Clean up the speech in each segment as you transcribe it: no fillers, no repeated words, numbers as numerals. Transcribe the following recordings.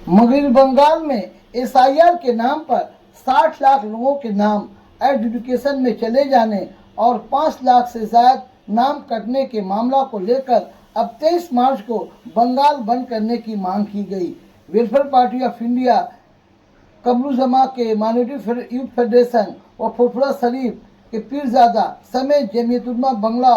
मगरबी बंगाल में एसआईआर के नाम पर 60 लाख लोगों के नाम एडजुडिकेशन में चले जाने और 5 लाख से ज्यादा नाम कटने के मामला को लेकर अब 23 मार्च को बंगाल बंद करने की मांग की गई। Welfare party of India, Kamru जमा के माइनॉरिटी यूथ फेडरेशन और फुरफुरा शरीफ के पीरजादा समेत जमीयतुलमा बंगला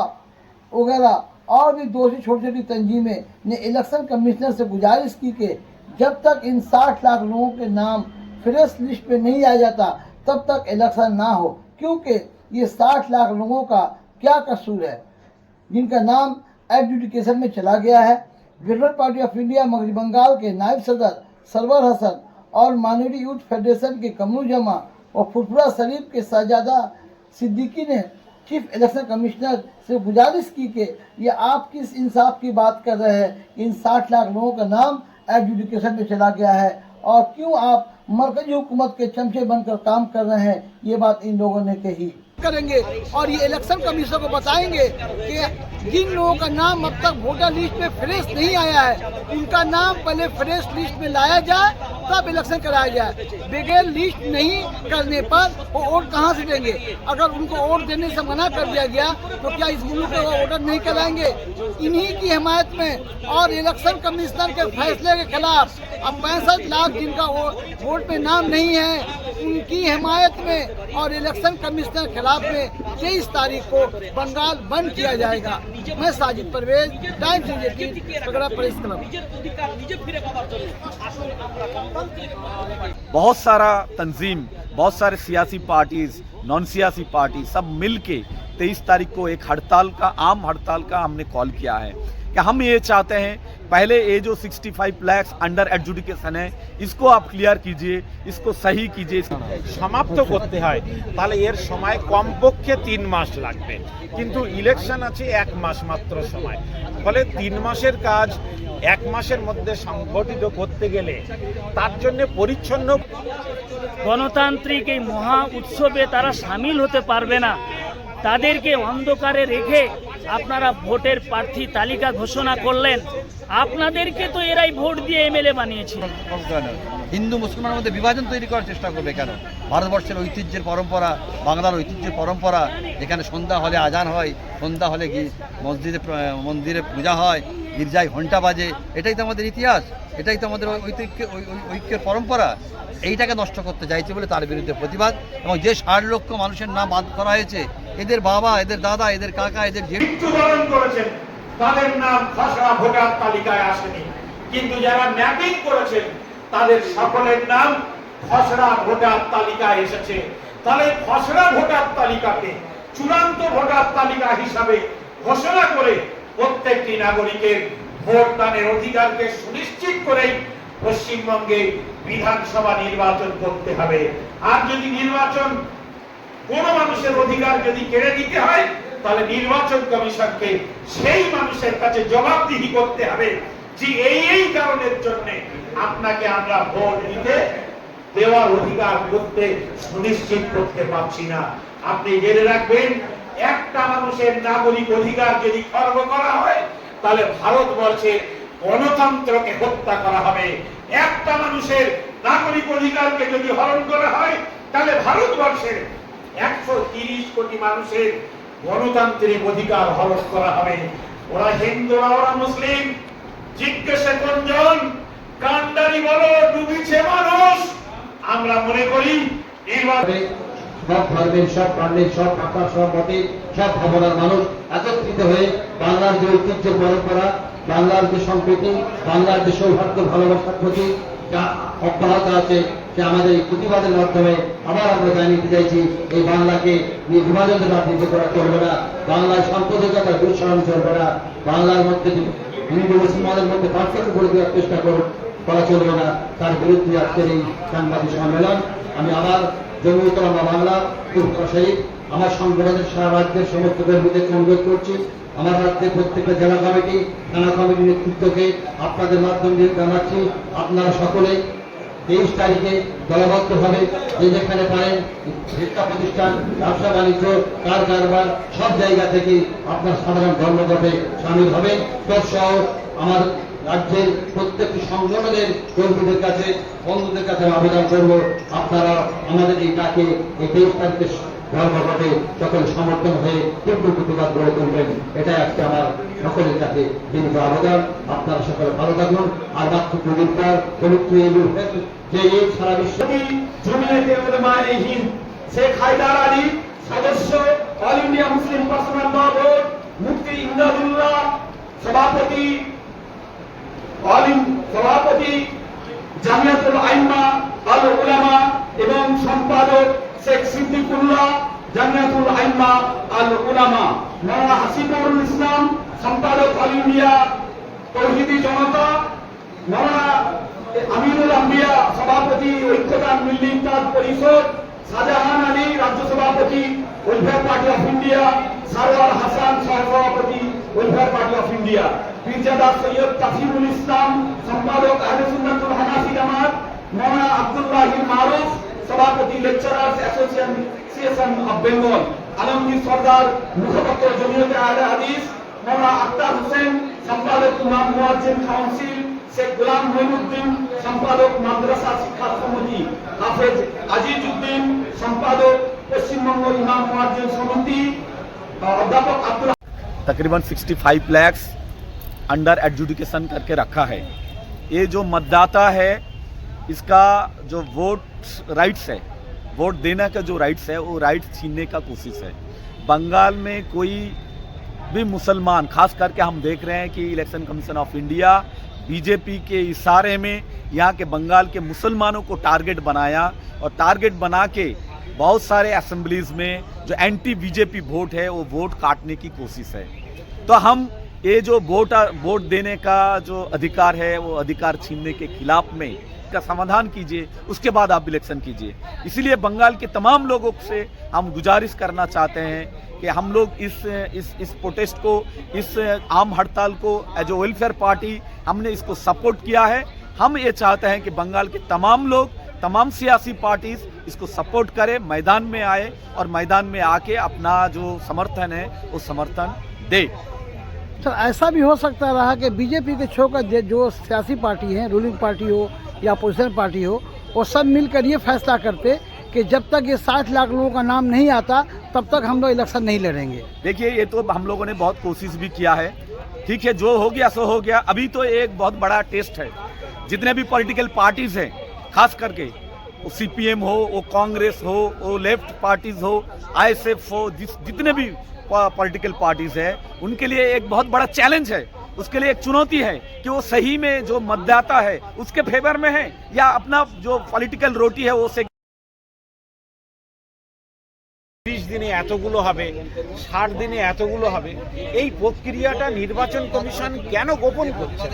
वगैरह और भी दूसरी छोटी छोटी तंजीमें ने इलेक्शन कमिश्नर से गुजारिश की कि जब तक इन 60 लाख लोगों के नाम फ्रेश लिस्ट पे नहीं आ जाता तब तक इलेक्शन ना हो, क्योंकि ये 60 लाख लोगों का क्या कसूर है जिनका नाम एडजुडिकेशन में चला गया है। वेलफेयर पार्टी ऑफ इंडिया मगरबी बंगाल के नायब सदर सरवर हसन और माइनॉरिटी यूथ फेडरेशन के कमरू जमा और फुरफुरा शरीफ के शहजादा सिद्दीकी ने चीफ इलेक्शन कमिश्नर से गुजारिश की कि ये आप किस इंसाफ की बात कर रहे हैं, इन 60 लाख लोगों का नाम एडजुडिकेशन में चला गया है और क्यों आप मरकजी हुकूमत के चमचे बनकर काम कर रहे हैं। ये बात इन लोगों ने कही करेंगे और ये इलेक्शन कमीशन को बताएंगे कि जिन लोगों का नाम अब तक वोटर लिस्ट में फ्रेश नहीं आया है उनका नाम पहले फ्रेश लिस्ट में लाया जाए तब इलेक्शन कराया जाए। बगैर लिस्ट नहीं करने पर वो वोट कहाँ से देंगे? अगर उनको वोट देने से मना कर दिया गया तो क्या इस मुल्क में वो वोटर नहीं कराएंगे? इन्हीं की हिमायत में और इलेक्शन कमिश्नर के फैसले के खिलाफ अब 65 लाख जिनका वोट में नाम नहीं है उनकी हिमायत में और इलेक्शन कमिश्नर के खिलाफ में 23 तारीख को बंगाल बंद किया जाएगा। मैं साजिद परवेज, टाइम्स इंडिया, पगड़ा प्रेस क्लब। बहुत सारा तंजीम, बहुत सारे सियासी पार्टीज, नॉन सियासी पार्टी सब मिल के 23 तारीख को एक हड़ताल का, आम हड़ताल का हमने कॉल किया है कि हम ये चाहते हैं पहले ये जो 65 लाख अंडर एडजुडिकेशन है इसको आप क्लियर कीजिए, इसको सही कीजिए। समाप्त করতে হয় তাহলে এর সময় কমপক্ষে 3 মাস লাগবে, কিন্তু ইলেকশন আছে 1 মাস মাত্র সময়। ফলে 3 মাসের কাজ 1 মাসের মধ্যে সংগঠিত করতে গেলে তার জন্য পরিচ্ছন্ন গণতান্ত্রিক এই মহা উৎসবে তারা সামিল হতে পারবে না। তাদেরকে অন্ধকারে রেখে আপনারা ভোটের প্রার্থী তালিকা ঘোষণা করলেন। আপনাদেরকে তো এরাই ভোট দিয়ে এমএলএ বানিয়েছিল। হিন্দু মুসলমানের মধ্যে বিভাজন তৈরি করার চেষ্টা করবে কেন? ভারতবর্ষের ঐতিহ্যের পরম্পরা, বাংলার ঐতিহ্যের পরম্পরা, যেখানে সন্ধ্যা হলে আজান হয়, সন্ধ্যা হলে মন্দিরে পূজা হয়, গির্জায় ঘণ্টা বাজে, এটাই তো আমাদের ইতিহাস, এটাই তো আমাদের ঐক্যের পরম্পরা। এইটাকে নষ্ট করতে চাইছে বলে তার বিরুদ্ধে প্রতিবাদ। এবং যে 60 লক্ষ মানুষের নাম বাদ করা হয়েছে, এদের বাবা, এদের দাদা, এদের কাকা, এদের মৃত্যুবরণ করেছেন তাদের নাম খসড়া ভোটার তালিকায় আসেনি, কিন্তু যারা ম্যাপিং করেছেন তাদের সকলের নাম খসড়া ভোটার তালিকায় এসেছে। তাহলে খসড়া ভোটার তালিকাকে চূড়ান্ত ভোটার তালিকা হিসাবে ঘোষণা করে প্রত্যেকটি নাগরিকের ভোটদানের অধিকারকে সুনিশ্চিত করে পশ্চিমবঙ্গে বিধানসভা নির্বাচন করতে হবে। আর যদি নির্বাচন কোন মানুষের অধিকার যদি কেড়ে নিতে হয় তাহলে নির্বাচন কমিশনকে সেই মানুষের কাছে জবাবদিহি করতে হবে যে এই কারণের জন্য আপনাকে আমরা ভোট দিতে দেওয়ার অধিকার করতে সুনিশ্চিত করতে পারছি না। আপনি জেনে রাখবেন, একটা মানুষের নাগরিক অধিকার যদি খর্ব করা হয় তাহলে ভারতবর্ষের গণতন্ত্রকে হত্যা করা হবে। একটা মানুষের নাগরিক অধিকারকে যদি হরণ করা হয় তাহলে ভারতবর্ষের 130 কোটি মানুষের গণতান্ত্রিক অধিকার হরণ করা হবে। ওরা হিন্দু, ওরা মুসলিম, জিজ্ঞাসা কোনজন, কান্ডারি বলো, ডুবিছে মানুষ। আমরা মনে করি সব ধর্মের, সব প্রাণের, সব ভাষা, সব মতের, সব ভাবনার মানুষ একত্রিত হয়ে বাংলার যে ঐতিহ্য পরম্পরা, বাংলার যে সম্প্রীতি, বাংলার যে সৌহার্দ্য ভালোবাসার প্রতি যা অব্যাহত আছে, সে আমাদের এই প্রতিবাদের মাধ্যমে আবার আমরা জানিয়ে দিতে চাইছি এই বাংলাকে বিভাজনের রাজনীতি করা চলবে না, বাংলার সাম্প্রদায়িকতা দুঃসরণ চলবে না, বাংলার মধ্যে হিন্দু মুসলমানের মধ্যে পার্থক্য করে দেওয়ার চেষ্টা করা চলবে না। তার বিরুদ্ধে আজকের এই সাংবাদিক সম্মেলন। আমি আবার জমিয়তুল উলামা বাংলা, ফুরফুরা শরীফ, আমার সংগঠনের সারা রাজ্যের সমস্ত কর্মীদেরকে অনুরোধ করছি, আমার রাজ্যের প্রত্যেকটা জেলা কমিটি, থানা কমিটির নেতৃত্বকে আপনাদের মাধ্যম দিয়ে জানাচ্ছি, আপনারা সকলে 23 তারিখে দলবদ্ধভাবে যে যেখানে পারেন শিক্ষা প্রতিষ্ঠান, ব্যবসা বাণিজ্য, কারবার সব জায়গা থেকে আপনার সাধারণ ধর্মঘটে সামিল হবেন। তৎসহ আমার রাজ্যের প্রত্যেকটি সংগঠনের কর্মীদের কাছে, বন্ধুদের কাছে আবেদন করব, আপনারা আমাদের এই ডাকে এই 23 তারিখের ধর্মঘটে সকল সমর্থন হয়ে তীব্র প্রতিবাদ গড়ে তুলবেন। এটাই আজকে আমার সকলের কাছে বিনীত আবেদন। আপনারা সকলে ভালো থাকুন। আর মাত্র পবিত্র পবিত্র যে এই সারা বিশ্ব জমিয়তে উলামায়ে হিন্দ শেখ হায়দার আলী সদস্য, অল ইন্ডিয়া মুসলিম পার্সোনাল ল বোর্ড, মুফতি ইমদাদুল্লাহ সভাপতি, সভাপতি জামিয়াতুল আইম্মা আল উলামা এবং সম্পাদক শেখ সিদ্দিকুল্লাহ জামিয়াতুল আইম্মা আল উলামা, মাওলানা হাসিবুল ইসলাম সম্পাদক অল ইন্ডিয়া তৌহিদি জনতা, মাওলানা আমিনুল আম্বিয়া সভাপতি ঐক্যতান মিল্লি ইমদাদ পরিষদ, শাহজাহান আলী রাজ্য সভাপতি welfare party of India, Sarwar Hasan সহসভাপতি welfare party of India, Pirzada Syed তাফিরুল ইসলাম সম্পাদক আহলে সুন্নাতুল হানাফি জামাত, মাওলানা আব্দুল্লাহ মারুফ সভাপতি lecturers association of Bengal, Alamgir Sardar মুখপাত্র জমিয়তে আহলে হাদিস, মাওলানা আক্তার হোসেন সম্পাদক ইমাম মুয়াজ্জিন কাউন্সিল, শেখ গোলাম মঈনুদ্দিন সম্পাদক মাদ্রাসা শিক্ষা সমিতি, হাফেজ আজিজউদ্দিন সম্পাদক পশ্চিমবঙ্গ ইমাম মুয়াজ্জিন সমিতি, অধ্যাপক আব্দুল तकरीबन 65 लाख अंडर एडजुडिकेशन करके रखा है। ये जो मतदाता है इसका जो वोट राइट्स है, वोट देने का जो राइट्स है वो राइट्स छीनने का कोशिश है। बंगाल में कोई भी मुसलमान, खास करके हम देख रहे हैं कि election commission of India BJP के इशारे में यहाँ के बंगाल के मुसलमानों को टारगेट बनाया और टारगेट बना के बहुत सारे असेंबलीज में जो एंटी बीजेपी वोट है वो वोट काटने की कोशिश है। तो हम ये जो वोट देने का जो अधिकार है वो अधिकार छीनने के खिलाफ में का समाधान कीजिए, उसके बाद आप इलेक्शन कीजिए। इसीलिए बंगाल के तमाम लोगों से हम गुजारिश करना चाहते हैं कि हम लोग इस प्रोटेस्ट को, इस आम हड़ताल को एज ए वेलफेयर पार्टी हमने इसको सपोर्ट किया है। हम ये चाहते हैं कि बंगाल के तमाम लोग, तमाम सियासी पार्टीज इसको सपोर्ट करें, मैदान में आए और मैदान में आके अपना जो समर्थन है वो समर्थन दे। सर, ऐसा भी हो सकता रहा कि बीजेपी के छोड़कर जो सियासी पार्टी हैं, रूलिंग पार्टी हो या अपोजिशन पार्टी हो, वो सब मिलकर ये फैसला करते कि जब तक ये 60 लाख लोगों का नाम नहीं आता तब तक हम लोग इलेक्शन नहीं लड़ेंगे। देखिए, ये तो हम लोगों ने बहुत कोशिश भी किया है। ठीक है, जो हो गया सो हो गया। अभी तो एक बहुत बड़ा टेस्ट है। जितने भी पॉलिटिकल पार्टीज हैं, खास करके वो सीपीएम हो, वो कांग्रेस हो, वो लेफ्ट पार्टीज हो, आईएसएफ हो, जितने भी पॉलिटिकल पार्टीज है, उनके लिए एक बहुत बड़ा चैलेंज है। उसके लिए एक चुनौती है कि वो सही में जो मतदाता है उसके फेवर में है या अपना जो पॉलिटिकल रोटी है वो से 30 দিনে এতগুলো হবে, 60 দিনে এতগুলো হবে, এই প্রক্রিয়াটা নির্বাচন কমিশন কেন গোপন করছে,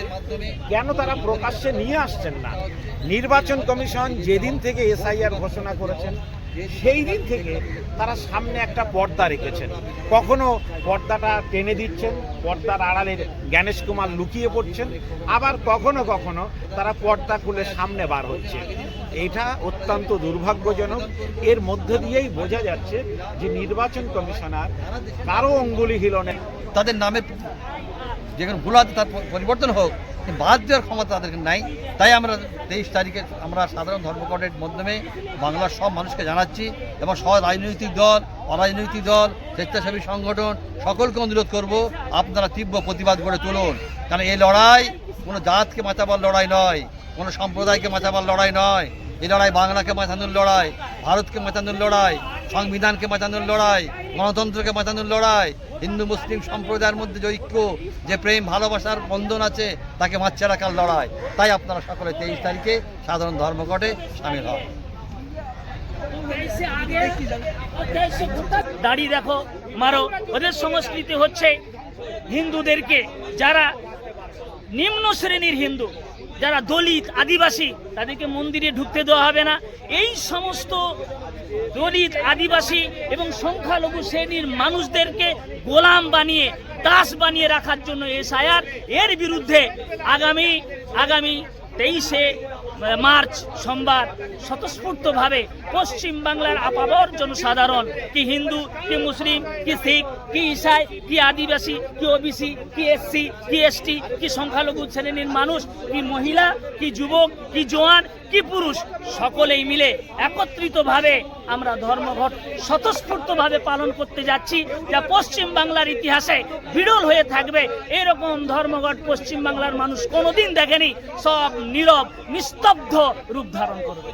কেন তারা প্রকাশ্যে নিয়ে আসছেন না? নির্বাচন কমিশন যেদিন থেকে এসআইআর ঘোষণা করেছেন সেই দিন থেকে তারা সামনে একটা পর্দা রেখেছেন। কখনো পর্দাটা টেনে দিচ্ছেন, পর্দার আড়ালে জ্ঞানেশ কুমার লুকিয়ে পড়ছেন, আবার কখনো কখনো তারা পর্দা খুলে সামনে বার হচ্ছে। এটা অত্যন্ত দুর্ভাগ্যজনক। এর মধ্য দিয়েই বোঝা যাচ্ছে যে নির্বাচন কমিশনার কারো অঙ্গুলি হিলনে তাদের নামে যেখানে ভুল আছে তার পরিবর্তন হোক, বাদ দেওয়ার ক্ষমতা তাদেরকে নাই। তাই আমরা 23 তারিখে আমরা সাধারণ ধর্মঘটের মাধ্যমে বাংলার সব মানুষকে জানাচ্ছি এবং সব রাজনৈতিক দল, অরাজনৈতিক দল, স্বেচ্ছাসেবী সংগঠন সকলকে অনুরোধ করব, আপনারা তীব্র প্রতিবাদ গড়ে তুলুন। কারণ এই লড়াই কোনো জাতকে বাঁচাবার লড়াই নয়, কোনো সম্প্রদায়কে বাঁচাবার লড়াই নয়। এই লড়াই বাংলাকে বাঁচানোর লড়াই, ভারতকে বাঁচানোর লড়াই, সংবিধানকে বাঁচানোর লড়াই, গণতন্ত্রকে বাঁচানোর লড়াই। হিন্দু মুসলিম সম্প্রদায়ের মধ্যে যে ঐক্য, যে প্রেম ভালোবাসার বন্ধন আছে তাকে মাচ্ছে রাখার লড়াই। তাই আপনারা সকলে 23 তারিখে সাধারণ ধর্মঘটে সামিল হন। দাড়ি দেখো মারো, ওদের সংস্কৃতি হচ্ছে হিন্দুদেরকে, যারা নিম্ন শ্রেণীর হিন্দু, যারা দলিত আদিবাসী, তাদেরকে মন্দিরে ঢুকতে দেওয়া হবে না। এই সমস্ত দলিত আদিবাসী এবং সংখ্যালঘু শ্রেণীর মানুষদেরকে গোলাম বানিয়ে, দাস বানিয়ে রাখার জন্য এসআইআর, এর বিরুদ্ধে আগামী 23 মার্চ সোমবার স্বতঃস্ফূর্তভাবে পশ্চিম বাংলার আপামর জনসাধারণ, কি হিন্দু, কি মুসলিম, কি শিখ, কি ঈসাই, কি আদিবাসী, কি ওবিসি, কি এসসি, কি এসটি, কি সংখ্যালঘু শ্রেণীর মানুষ, কি মহিলা, কি যুবক, কি জওয়ান, কি পুরুষ, সকলেই মিলে একত্রিতভাবে আমরা ধর্মঘট স্বতঃস্ফূর্তভাবে পালন করতে যাচ্ছি, যা পশ্চিম বাংলার ইতিহাসে বিরল হয়ে থাকবে। এরকম ধর্মঘট পশ্চিম বাংলার মানুষ কোনোদিন দেখেনি। সব নীরব নিস্তব্ধ রূপ ধারণ করবে।